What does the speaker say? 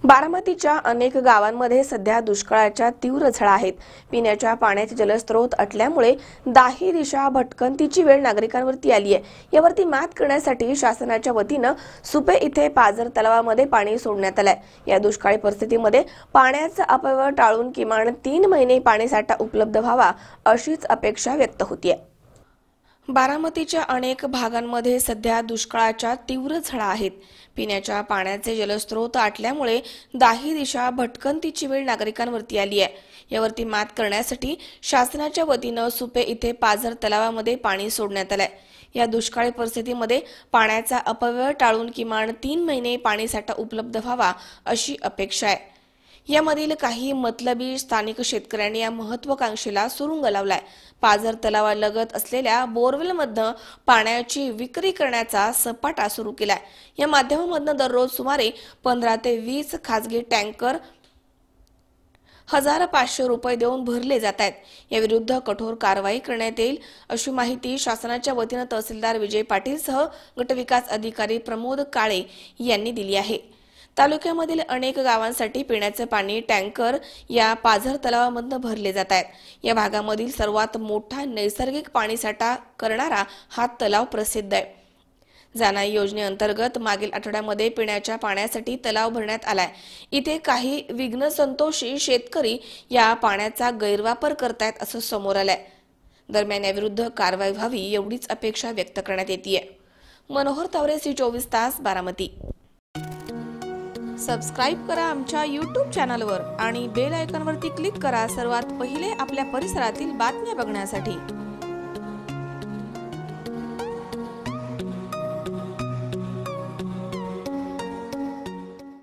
बारामतीच्या अनेक गावांमध्ये सध्या दुष्काळाच्या तीव्र झळा आहेत। पिण्याच्या पाण्याचे जलस्रोत अटल्यामुळे दाही दिशा भटकंतीची वेळ नागरिकांवरती आली आहे। यावरती मात करण्यासाठी शासनाच्या वतीनं सुपे इथे पाझर तलावामध्ये पाणी सोडण्यात आलंय। या दुष्काळी परिस्थितीमध्ये पाण्याचा अपव्यय टाळून किमान 3 महिने पाणीसाठा उपलब्ध व्हावा अशीच अपेक्षा व्यक्त होतीये। बारामतीच्या अनेक भागांमध्ये सध्या दुष्काळाच्या तीव्र झळा आहेत। पिण्याच्या पाण्याचे जलस्रोत आटल्यामुळे दाही दिशा भटकंतीची वेळ नागरिकांवरती आली आहे। यावरती मात करण्यासाठी शासनाच्या वतीनं सुपे इथे पाझर तलावामध्ये पाणी सोडण्यात आलंय। या दुष्काळी परिस्थितीमध्ये पाण्याचा अपव्यय टाळून किमान 3 महिने पाणीसाठा उपलब्ध व्हावा अशी अपेक्षा आहे। यामधील काही मतलबी स्थानिक शेतकऱ्यांनी या महत्त्वाकांक्षेला सुरुंग लावलाय। पाझर तलावालगत असलेल्या बोरवेलमधनं पाण्याची विक्री करण्याचा सपाटा सुरू केलाय। या माध्यमामधनं दररोज सुमारे 15 ते 20 खासगी टँकर 1500 रुपये देऊन भरले जात आहेत। याविरुद्ध कठोर कारवाई करण्यात येईल अशी माहिती शासनाच्या वतीनं तहसीलदार विजय पाटील सह गटविकास अधिकारी प्रमोद काळे यांनी दिली आहे। तालुक्यामधील अनेक गावांसाठी पिण्याचे पाणी टँकर या पाझर तलावामधून भरले जात आहेत। या भागामधील सर्वात मोठा नैसर्गिक पाणीसाठा करणारा हा तलाव प्रसिद्ध आहे। जानाई योजनेअंतर्गत मागील आठवड्यामध्ये पिण्याच्या पाण्यासाठी तलाव भरण्यात आलाय। इथे काही विघ्नसंतोषी शेतकरी या पाण्याचा गैरवापर करतायत असं समोर आलंय। दरम्यान याविरुद्ध कारवाई व्हावी एवढीच अपेक्षा व्यक्त करण्यात येते। मनोहर तावरे, C24 तास, बारामती। सबस्क्राइब करा आमच्या YouTube चॅनलवर आणि बेल आयकॉनवरती क्लिक करा सर्वात पहिले आपल्या परिसरातील बातम्या बघण्यासाठी।